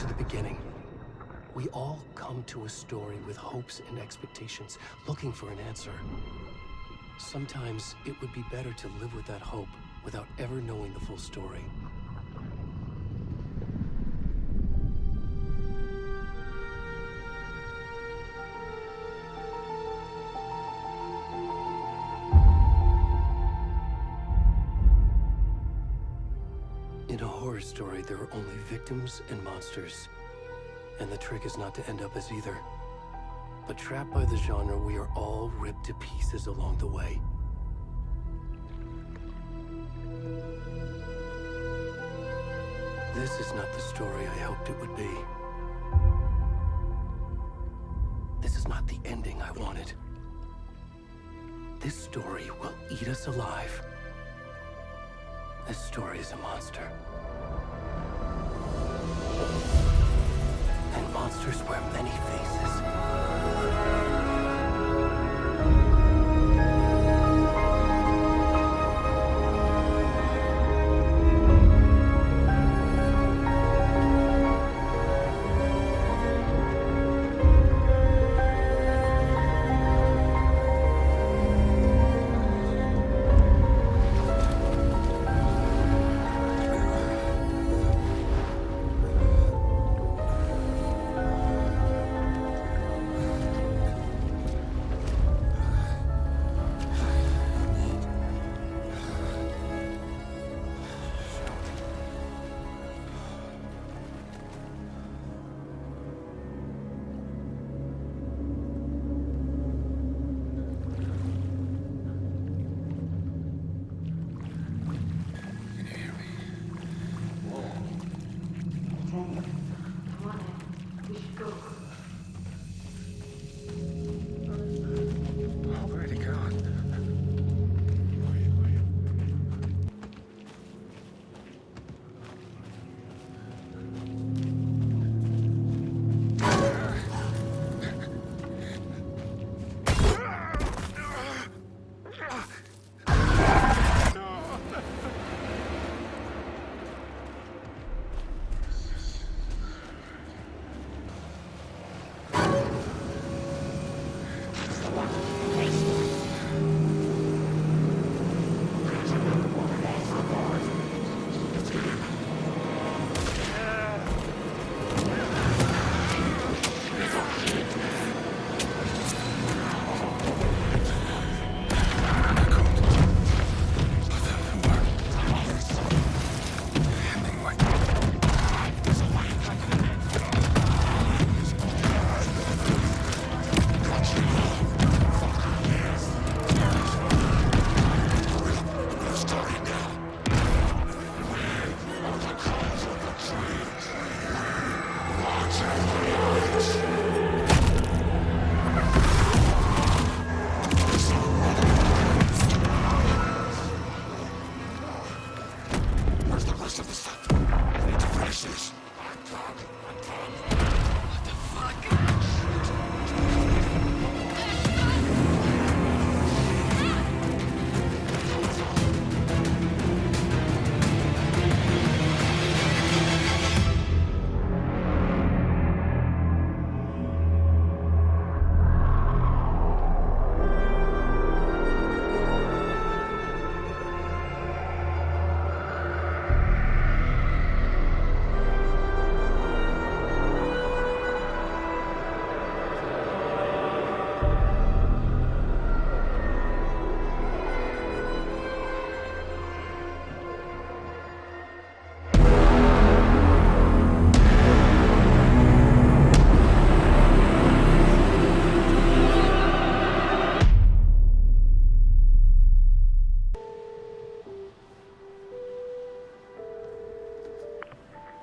to the beginning. We all come to a story with hopes and expectations, looking for an answer. Sometimes it would be better to live with that hope without ever knowing the full story. In a horror story, there are only victims and monsters. And the trick is not to end up as either. But trapped by the genre, we are all ripped to pieces along the way. This is not the story I hoped it would be. This is not the ending I wanted. This story will eat us alive. This story is a monster. And monsters wear many faces.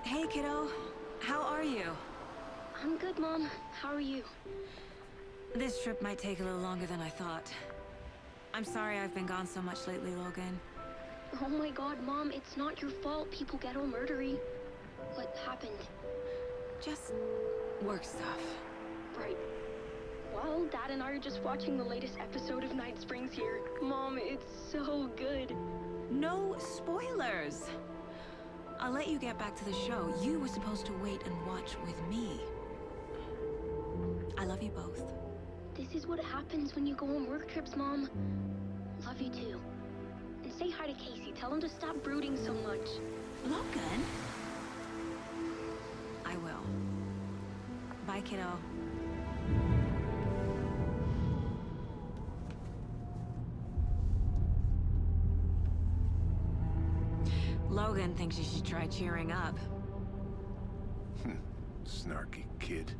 Hey, kiddo. How are you? I'm good, Mom. How are you? This trip might take a little longer than I thought. I'm sorry I've been gone so much lately, Logan. Oh my god, Mom, it's not your fault people get all murdery. What happened? Just work stuff. Right. Well, Dad and I are just watching the latest episode of Night Springs here. Mom, it's so good. No spoilers! I'll let you get back to the show. You were supposed to wait and watch with me. I love you both. This is what happens when you go on work trips, Mom. Love you too. And say hi to Casey. Tell him to stop brooding so much. Logan? I will. Bye, kiddo. Logan thinks you should try cheering up. Snarky kid.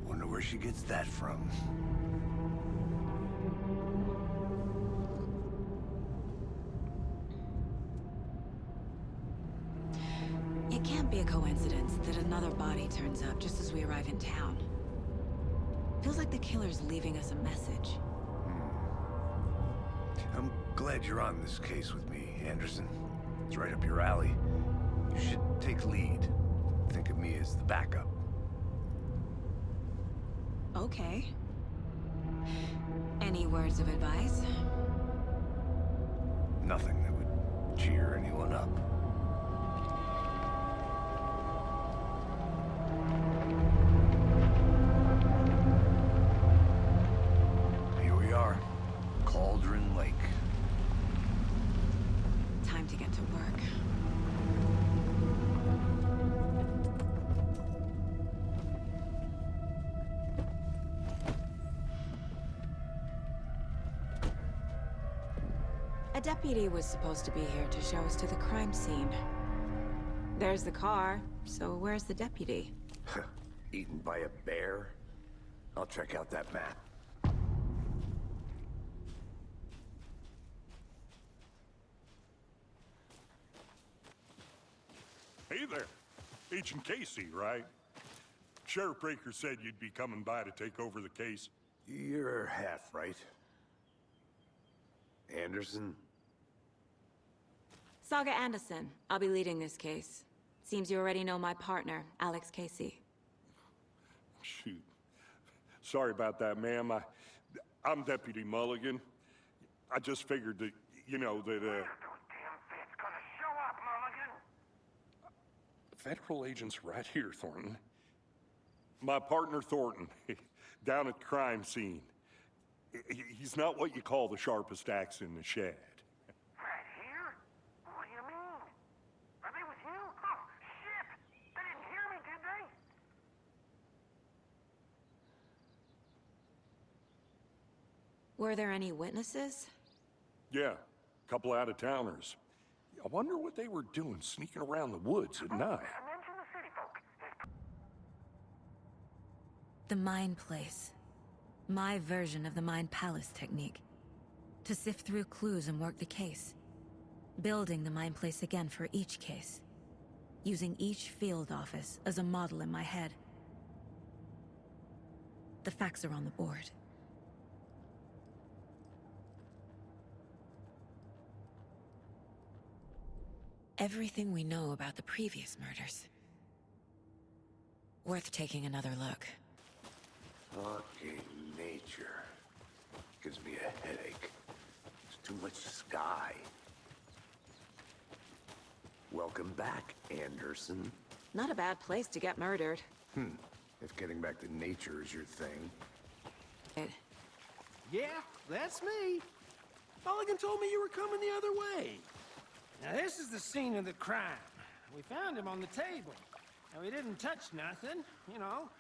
Wonder where she gets that from. It can't be a coincidence that another body turns up just as we arrive in town. Feels like the killer's leaving us a message. I'm glad you're on this case with me, Anderson. It's right up your alley. You should take lead. Think of me as the backup. Okay. Any words of advice? Nothing that would cheer anyone up. Here we are. Cauldron Lake. Time to get to work. A deputy was supposed to be here to show us to the crime scene. There's the car, so where's the deputy? Eaten by a bear? I'll check out that map. Hey there. Agent Casey, right? Sheriff Breaker said you'd be coming by to take over the case. You're half right. Anderson? Saga Anderson. I'll be leading this case. Seems you already know my partner, Alex Casey. Shoot. Sorry about that, ma'am. I'm Deputy Mulligan. I just figured that, you know, that, Federal agents right here, Thornton. My partner, Thornton, down at the crime scene. He's not what you call the sharpest axe in the shed. Right here? What do you mean? Are they with you? Oh, shit! They didn't hear me, did they? Were there any witnesses? Yeah, a couple out-of-towners. I wonder what they were doing sneaking around the woods at night. Mention the city folk. The Mind Place. My version of the Mind Palace technique. To sift through clues and work the case. Building the Mind Place again for each case. Using each field office as a model in my head. The facts are on the board. Everything we know about the previous murders. Worth taking another look. Fucking nature. Gives me a headache. There's too much sky. Welcome back, Anderson. Not a bad place to get murdered. If getting back to nature is your thing. Yeah, that's me. Mulligan told me you were coming the other way. Now, this is the scene of the crime. We found him on the table. Now, we didn't touch nothing, you know,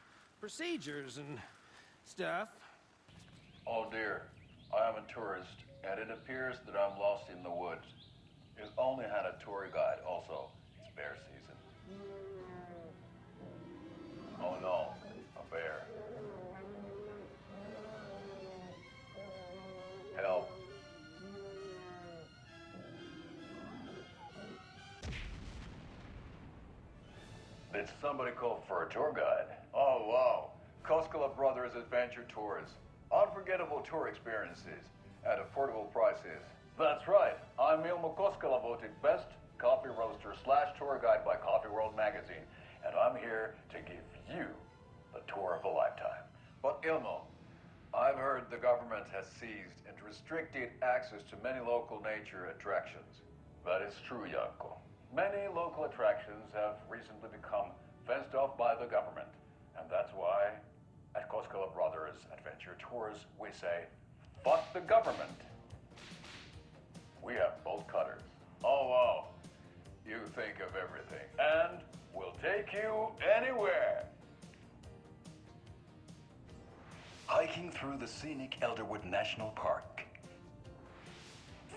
procedures and stuff. Oh dear, I am a tourist, and it appears that I'm lost in the woods. We've only had a tour guide also. It's bear season. Oh no, a bear. Help. Did somebody call for a tour guide? Oh wow, Koskela Brothers Adventure Tours. Unforgettable tour experiences at affordable prices. That's right, I'm Ilmo Koskela, voted best coffee roaster / tour guide by Coffee World magazine, and I'm here to give you the tour of a lifetime. But Ilmo, I've heard the government has seized and restricted access to many local nature attractions. That is true, Janko. Many local attractions have recently become fenced off by the government. And that's why, at Koskela Brothers Adventure Tours, we say, fuck the government. We have bolt cutters. Oh, wow. You think of everything. And we'll take you anywhere. Hiking through the scenic Elderwood National Park.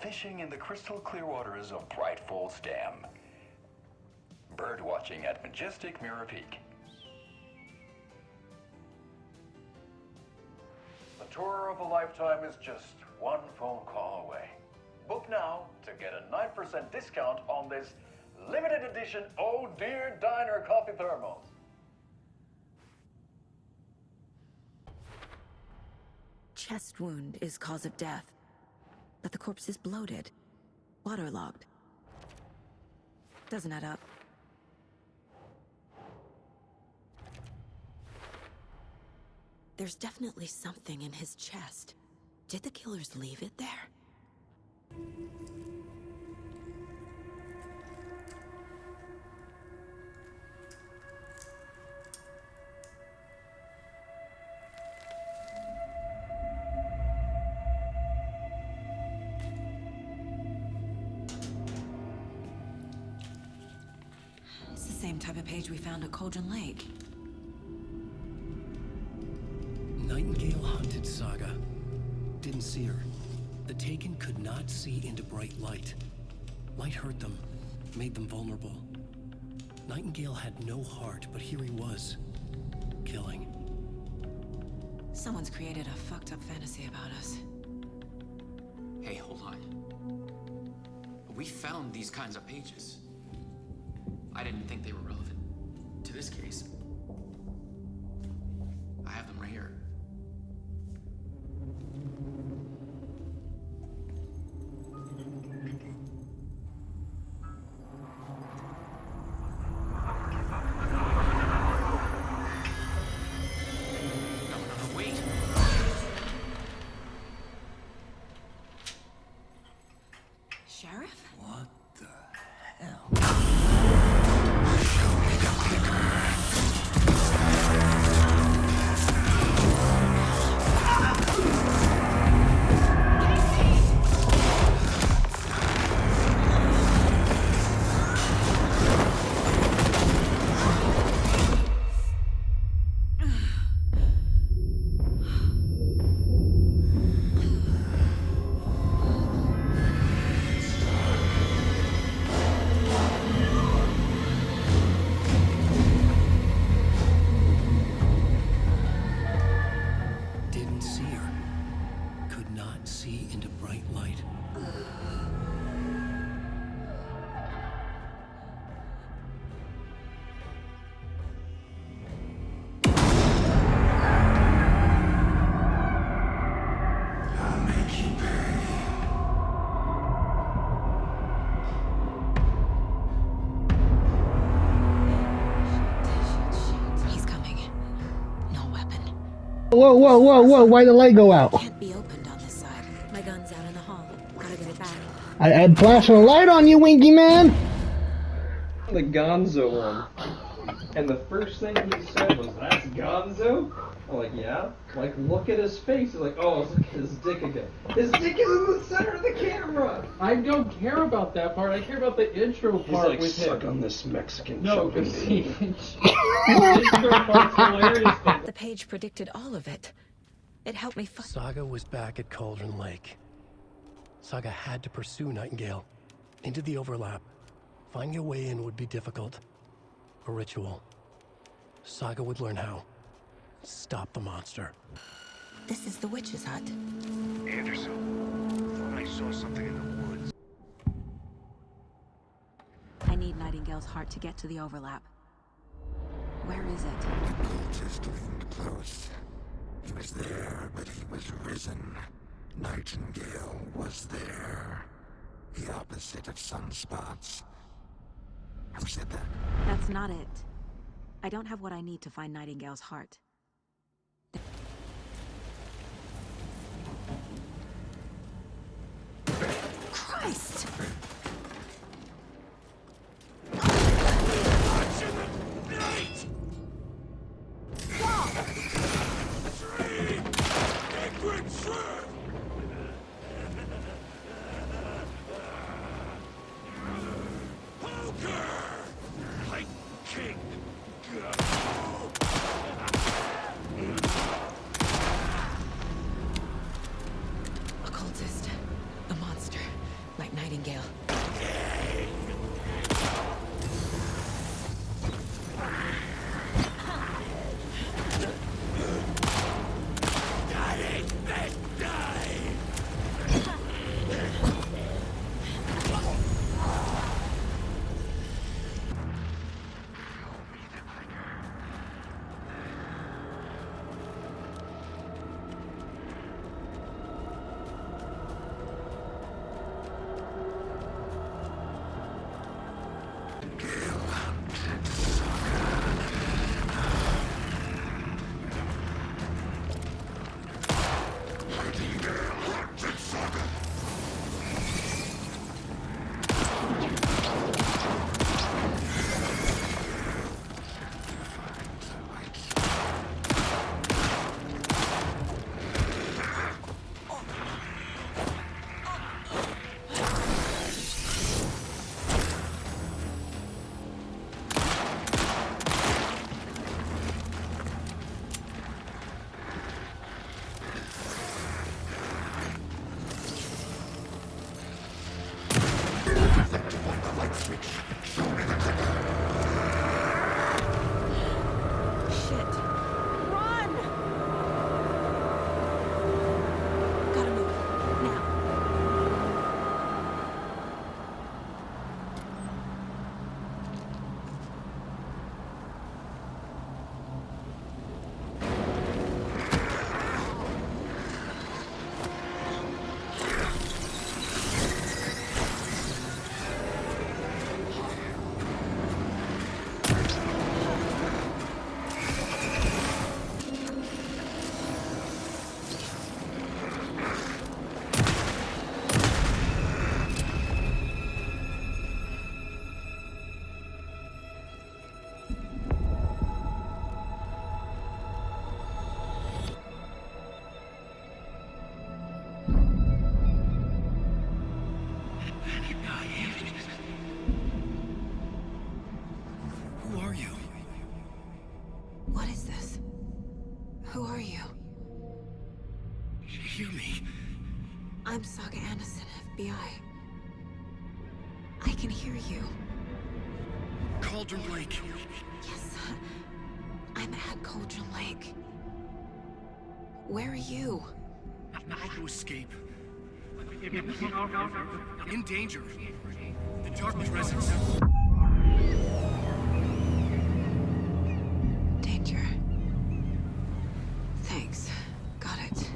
Fishing in the crystal clear waters of Bright Falls Dam. Bird watching at majestic Mirror Peak. The tour of a lifetime is just one phone call away. Book now to get a 9% discount on this limited edition Oh Dear Diner coffee thermos. Chest wound is cause of death, but the corpse is bloated, waterlogged. Doesn't add up. There's definitely something in his chest. Did the killers leave it there? It's the same type of page we found at Cauldron Lake. Nightingale hunted Saga. Didn't see her. The Taken could not see into bright light. Light hurt them, made them vulnerable. Nightingale had no heart, but here he was, killing. Someone's created a fucked up fantasy about us. Hey, hold on. We found these kinds of pages. I didn't think they were relevant to this case. I have them right here. Sheriff? What the hell? Didn't see her. Could not see into bright light. He's coming. No weapon. Whoa, whoa, whoa, whoa, why the light go out? Can't be opened on this side. My gun's out in the hall. Gotta get it back. I'd flashing a light on you, Winky Man! The Gonzo one. And the first thing he said was, "That's Gonzo?" I'm like, yeah. Like, look at his face. He's like, oh, look at his dick again. His dick is in the center of the camera! I don't care about that part. I care about the intro part. He's like, with suck him. on this Mexican No, choking because baby. the intro part's hilarious. The page predicted all of it. It helped me find. Saga was back at Cauldron Lake. Saga had to pursue Nightingale. Into the overlap. Finding a way in would be difficult. A ritual. Saga would learn how. Stop the monster. This is the witch's hut. Anderson, thought I saw something in the woods. I need Nightingale's heart to get to the overlap. Where is it? Just getting close. He was there, but he was risen. Nightingale was there. The opposite of sunspots. Who said that? That's not it. I don't have what I need to find Nightingale's heart. Christ! What is this? Who are you? You hear me? I'm Saga Anderson, FBI. I can hear you. Cauldron Lake. Yes, I'm at Cauldron Lake. Where are you? I'm about to escape. In danger. The Dark Presence. Danger. Thanks. Got it.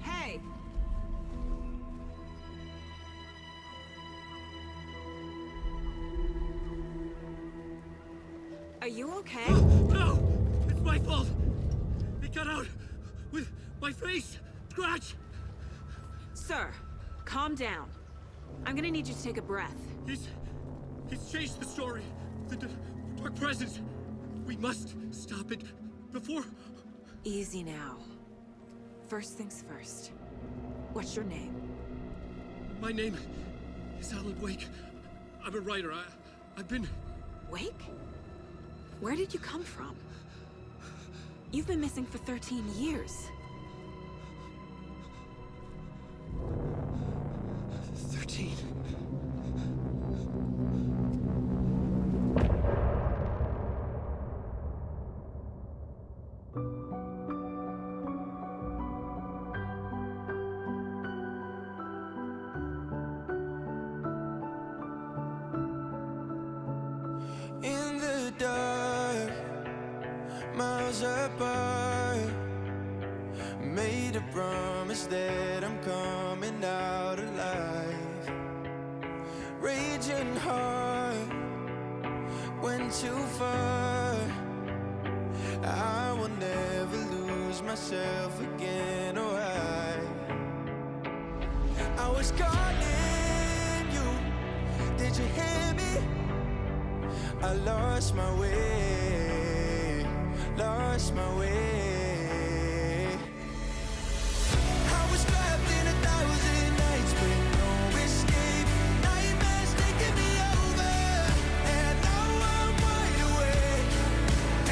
Hey! Are you okay? No! It's my fault! It got out with my face! Scratch! Sir, calm down. I'm gonna need you to take a breath. He's changed the story. The Dark Presence. We must stop it before... Easy now. First things first. What's your name? My name is Alan Wake. I'm a writer. I've been... Wake? Where did you come from? You've been missing for 13 years. 13. In the dark, miles apart, made a promise that I'm coming out alive. Raging heart, went too far. I will never lose myself again, or I was calling you, did you hear me? I lost my way, lost my way. I was trapped in 1,000 nights with no escape. Nightmares taking me over, and now I'm wide awake.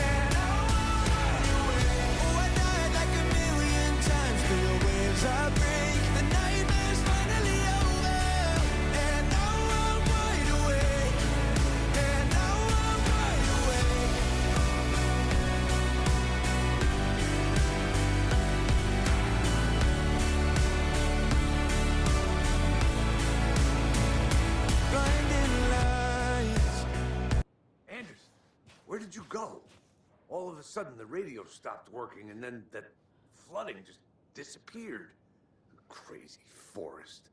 And now I'm wide awake. Oh, I died like 1,000,000 times, feel the waves I break. The nightmare's finally over, and now I'm wide awake. And now I'm wide awake. Blinding lights. Anderson, where did you go? All of a sudden, the radio stopped working, and then that flooding just disappeared. Crazy forest.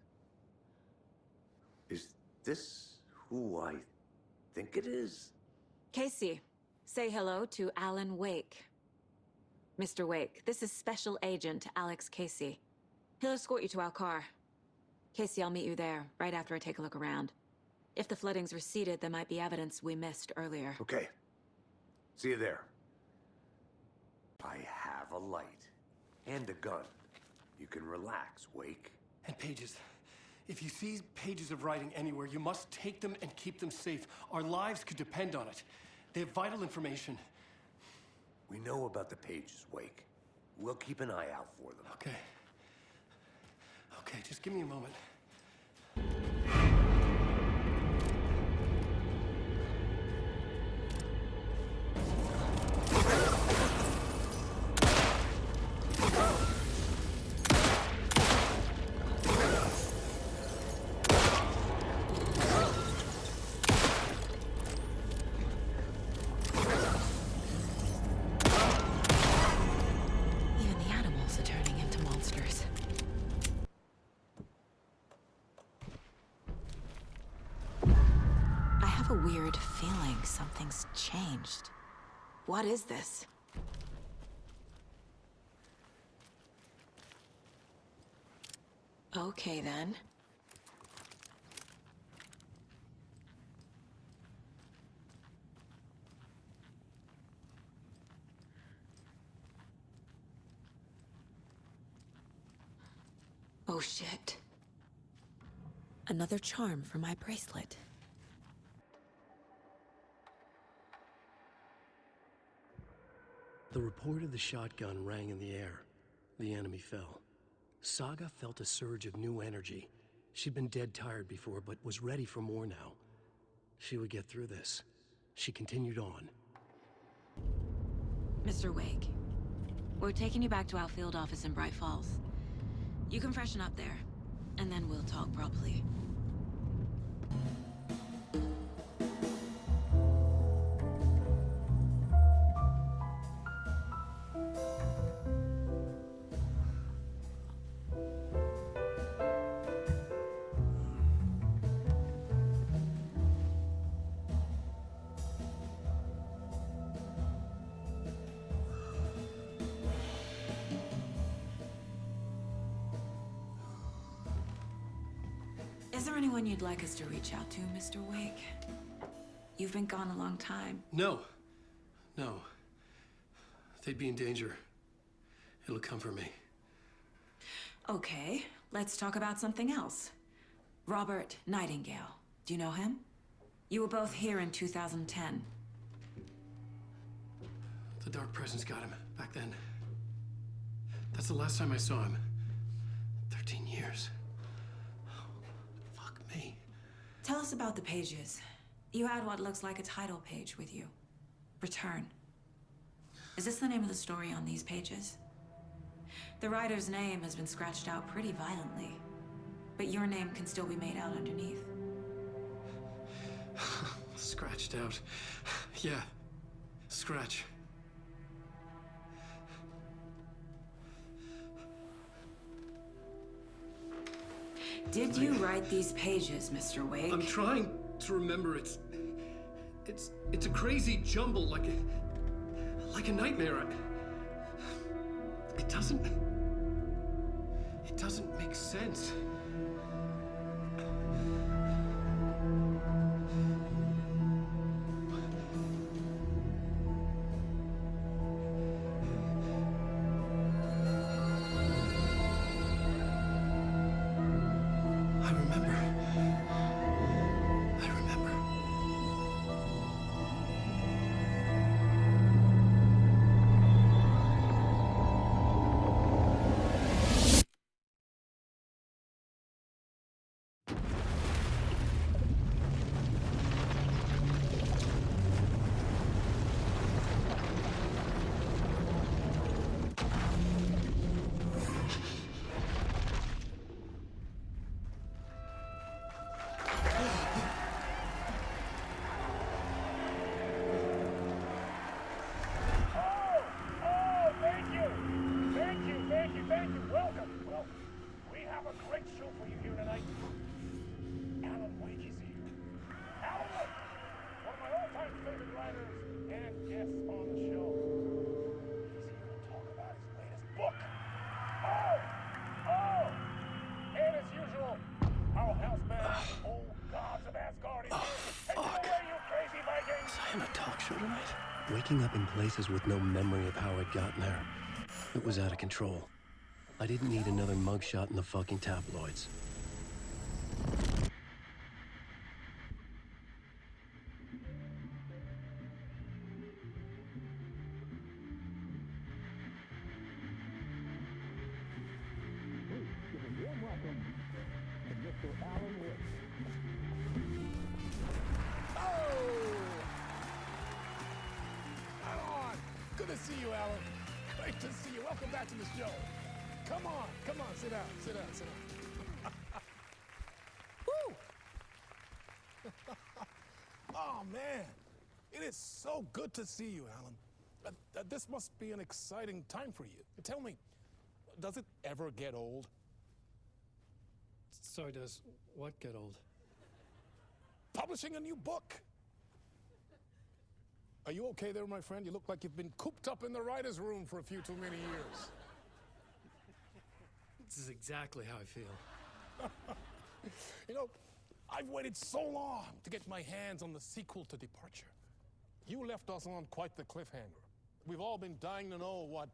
Is this who I think it is? Casey, say hello to Alan Wake. Mr. Wake, this is Special Agent Alex Casey. He'll escort you to our car. Casey, I'll meet you there, right after I take a look around. If the flooding's receded, there might be evidence we missed earlier. Okay. See you there. I have a light. And a gun. You can relax, Wake. And pages. If you see pages of writing anywhere, you must take them and keep them safe. Our lives could depend on it. They have vital information. We know about the pages, Wake. We'll keep an eye out for them. Okay. Okay, just give me a moment. Even the animals are turning into monsters. I have a weird feeling something's changed. What is this? Okay, then. Oh, shit. Another charm for my bracelet. The report of the shotgun rang in the air. The enemy fell. Saga felt a surge of new energy. She'd been dead tired before, but was ready for more now. She would get through this. She continued on. Mr. Wake, we're taking you back to our field office in Bright Falls. You can freshen up there, and then we'll talk properly. Is there anyone you'd like us to reach out to, Mr. Wake? You've been gone a long time. No. No. They'd be in danger. It'll come for me. Okay, let's talk about something else. Robert Nightingale. Do you know him? You were both here in 2010. The Dark Presence got him back then. That's the last time I saw him. 13 years. Fuck me. Tell us about the pages. You had what looks like a title page with you. Return. Is this the name of the story on these pages? The writer's name has been scratched out pretty violently, but your name can still be made out underneath. Scratched out. Yeah. Scratch. Did you write these pages, Mr. Wake? I'm trying to remember. It's a crazy jumble, like a nightmare. It doesn't make sense. Waking up in places with no memory of how I'd gotten there. It was out of control. I didn't need another mugshot in the fucking tabloids. Good to see you, Alan. This must be an exciting time for you. Tell me, does it ever get old? Sorry, does what get old? Publishing a new book. Are you okay there, my friend? You look like you've been cooped up in the writer's room for a few too many years. This is exactly how I feel. You know, I've waited so long to get my hands on the sequel to Departure. You left us on quite the cliffhanger. We've all been dying to know what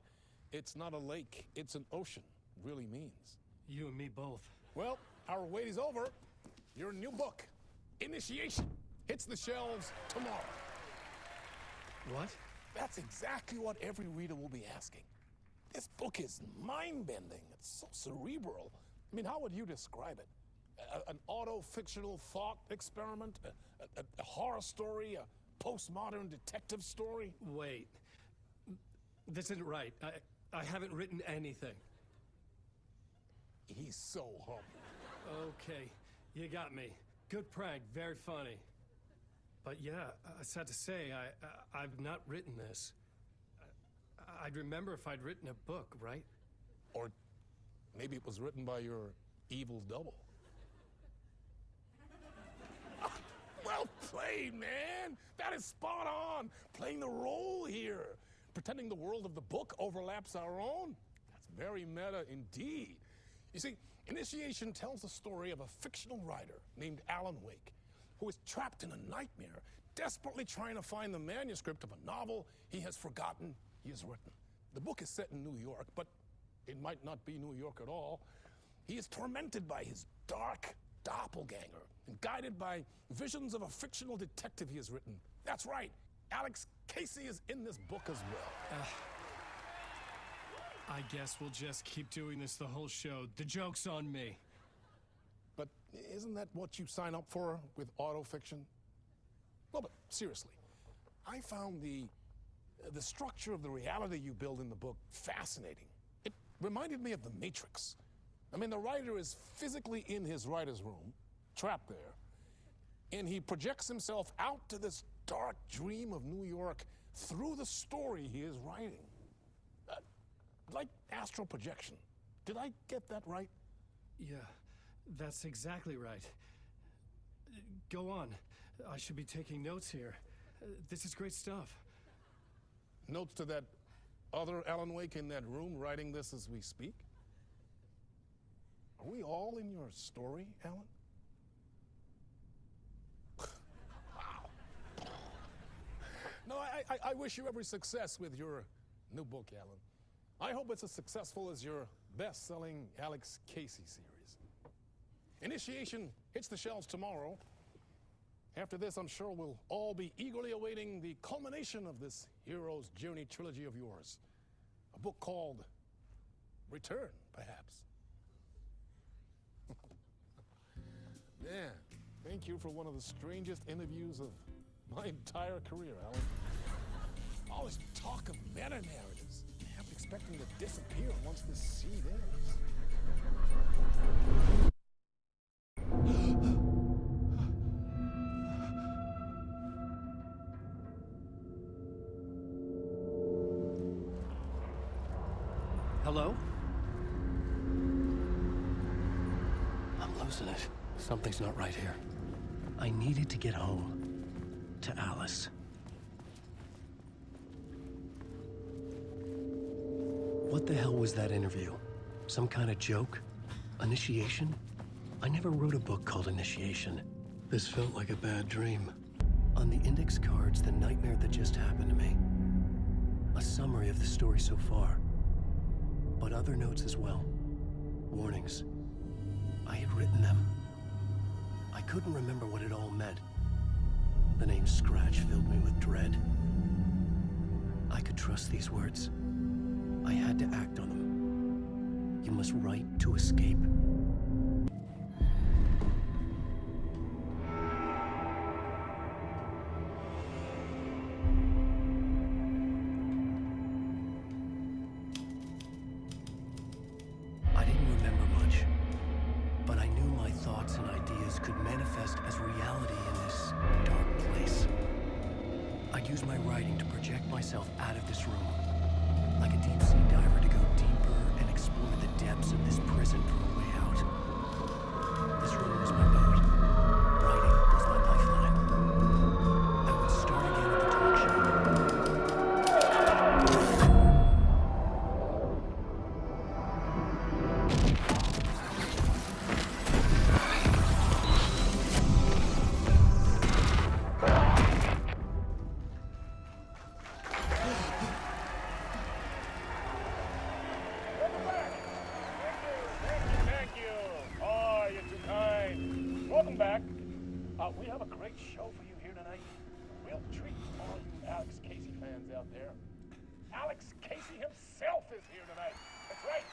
"it's not a lake, it's an ocean" really means. You and me both. Well, our wait is over. Your new book, Initiation, hits the shelves tomorrow. What? That's exactly what every reader will be asking. This book is mind-bending. It's so cerebral. I mean, how would you describe it? An auto-fictional thought experiment? A horror story? A postmodern detective story? Wait. This isn't right. I haven't written anything. He's so humble. Okay, you got me. Good prank, very funny. But yeah, sad to say, I've not written this. I'd remember if I'd written a book, right? Or maybe it was written by your evil double. Well played, man! That is spot on! Playing the role here. Pretending the world of the book overlaps our own. That's very meta indeed. You see, Initiation tells the story of a fictional writer named Alan Wake, who is trapped in a nightmare, desperately trying to find the manuscript of a novel he has forgotten he has written. The book is set in New York, but it might not be New York at all. He is tormented by his dark doppelganger and guided by visions of a fictional detective he has written. That's right, Alex Casey is in this book as well. I guess we'll just keep doing this the whole show. The joke's on me. But isn't that what you sign up for with autofiction? Well, but seriously, I found the structure of the reality you build in the book fascinating. It reminded me of The Matrix. I mean, the writer is physically in his writer's room, trapped there, and he projects himself out to this dark dream of New York through the story he is writing. Like astral projection. Did I get that right? Yeah, that's exactly right. Go on. I should be taking notes here. This is great stuff. Notes to that other Alan Wake in that room writing this as we speak? Are we all in your story, Alan? Wow. No, I wish you every success with your new book, Alan. I hope it's as successful as your best-selling Alex Casey series. Initiation hits the shelves tomorrow. After this, I'm sure we'll all be eagerly awaiting the culmination of this hero's journey trilogy of yours. A book called Return, perhaps. Man, thank you for one of the strangest interviews of my entire career, Alan. All this talk of meta-narratives. I'm expecting to disappear once this seed ends. Hello? I'm losing it. Something's not right here. I needed to get home. To Alice. What the hell was that interview? Some kind of joke? Initiation? I never wrote a book called Initiation. This felt like a bad dream. On the index cards, the nightmare that just happened to me. A summary of the story so far. But other notes as well. Warnings. I had written them. I couldn't remember what it all meant. The name Scratch filled me with dread. I could trust these words. I had to act on them. You must write to escape. I didn't remember much, but I knew my thoughts and ideas could manifest as reality in this dark place. I'd use my writing to project myself out of this room. Like a deep-sea diver to go deeper and explore the depths of this prison for a way out. This room was my boat. Writing was my lifeline. I would start again at the talk show. welcome back. We have a great show for you here tonight. Real treat for all you Alex Casey fans out there. Alex Casey himself is here tonight. That's right.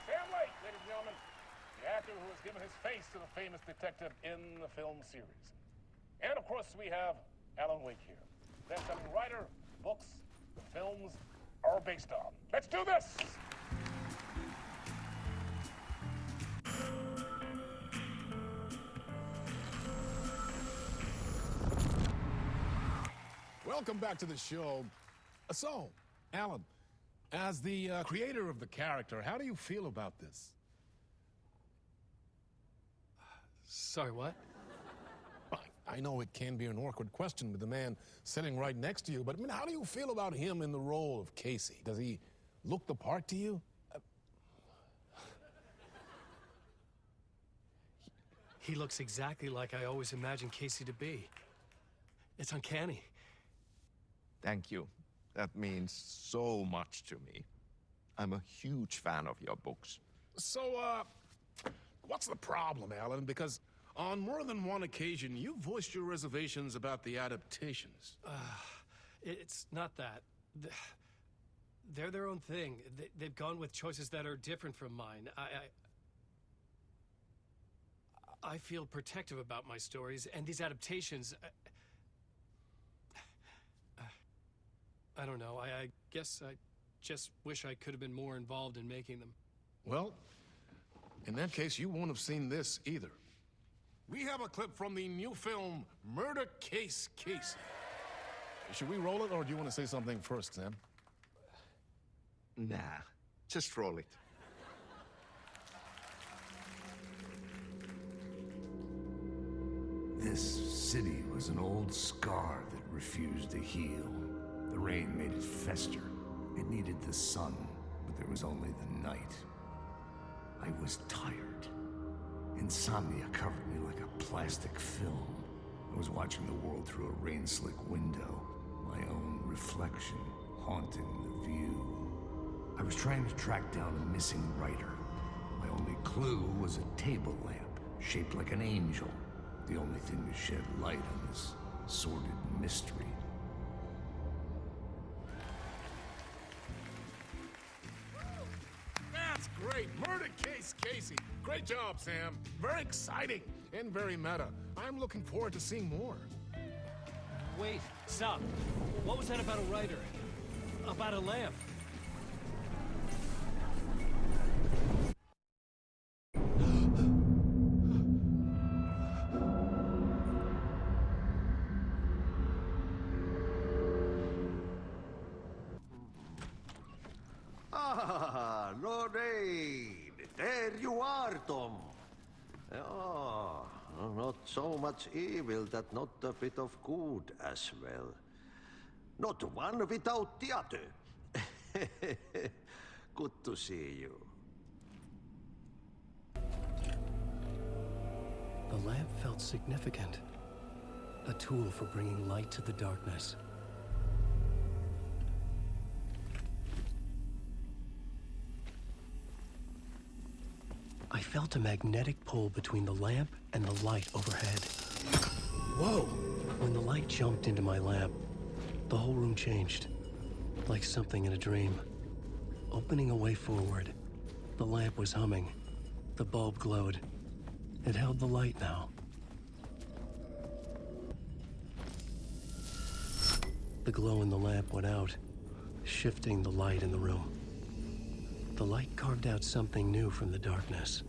Sam Lake, ladies and gentlemen. The actor who has given his face to the famous detective in the film series. And of course, we have Alan Wake here. Best-selling writer, books, the films are based on. Let's do this! Welcome back to the show. So, Alan, as the creator of the character, how do you feel about this? Sorry, what? I know it can be an awkward question with the man sitting right next to you, but I mean, how do you feel about him in the role of Casey? Does he look the part to you? He looks exactly like I always imagined Casey to be. It's uncanny. Thank you. That means so much to me. I'm a huge fan of your books. So, what's the problem, Alan? Because on more than one occasion, you voiced your reservations about the adaptations. It's not that. They're their own thing. They've gone with choices that are different from mine. I feel protective about my stories, and these adaptations... I don't know. I guess I just wish I could have been more involved in making them. Well, in that case, you won't have seen this either. We have a clip from the new film, Murder Case Casey. Should we roll it, or do you want to say something first, Sam? Nah, just roll it. This city was an old scar that refused to heal. The rain made it fester. It needed the sun, but there was only the night. I was tired. Insomnia covered me like a plastic film. I was watching the world through a rain-slick window, my own reflection haunting the view. I was trying to track down a missing writer. My only clue was a table lamp, shaped like an angel. The only thing to shed light on this sordid mystery. That's great! Murder Case Casey! Great job, Sam. Very exciting and very meta. I'm looking forward to seeing more. Wait, stop. What was that about a writer? About a lamp? Ah, Lorraine! There you are, Tom. Oh, not so much evil that not a bit of good as well. Not one without the other. Good to see you. The lamp felt significant. A tool for bringing light to the darkness. I felt a magnetic pull between the lamp and the light overhead. Whoa! When the light jumped into my lamp, the whole room changed, like something in a dream. Opening a way forward, the lamp was humming. The bulb glowed. It held the light now. The glow in the lamp went out, shifting the light in the room. The light carved out something new from the darkness.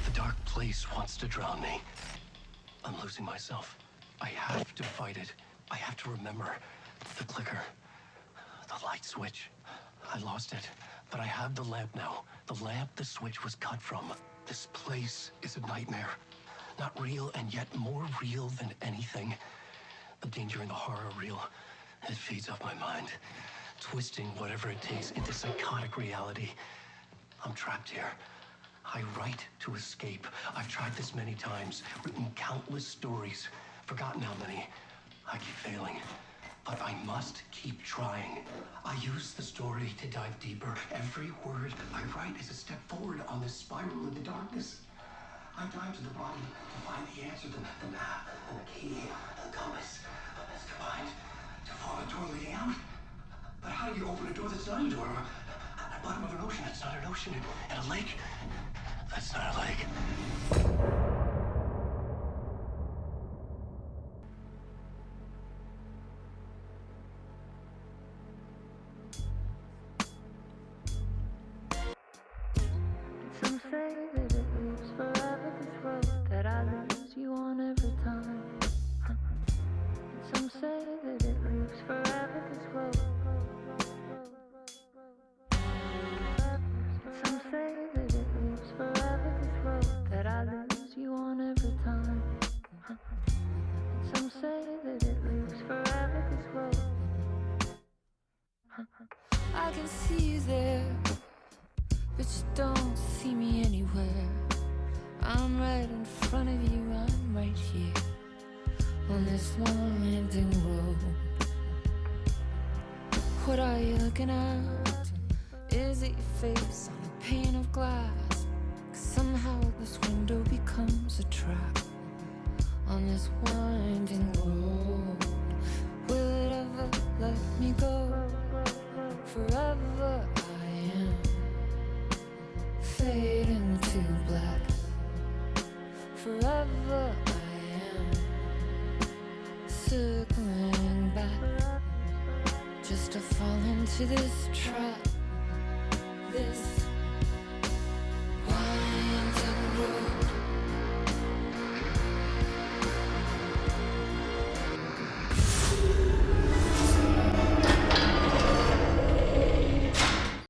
The dark place wants to drown me. I'm losing myself. I have to fight it. I have to remember the clicker, the light switch. I lost it, but I have the lamp now. The lamp the switch was cut from. This place is a nightmare. Not real, and yet more real than anything. The danger and the horror are real. It feeds off my mind, twisting whatever it takes into psychotic reality. I'm trapped here, I write to escape. I've tried this many times, written countless stories, forgotten how many. I keep failing, but I must keep trying. I use the story to dive deeper. Every word I write is a step forward on this spiral in the darkness. I dive to the bottom to find the answer, the map, and the key, the compass. It's combined to form a door leading out. But how do you open a door that's not a door? At the bottom of an ocean, that's not an ocean. And a lake, that's not a lake. Some say that it lives forever, this road that I lose you on every time. Some say that it lives forever, this road. Some say that it lives forever, this road that I lose you on every time. Some say that it lives forever, this road. I can see you there, but you don't see me anywhere. I'm right in front of you, I'm right here on this winding road. What are you looking at? Is it your face on a pane of glass? 'Cause somehow this window becomes a trap on this winding road. Will it ever let me go? Forever I am fading to black. Forever I am circling back, just to fall into this trap. This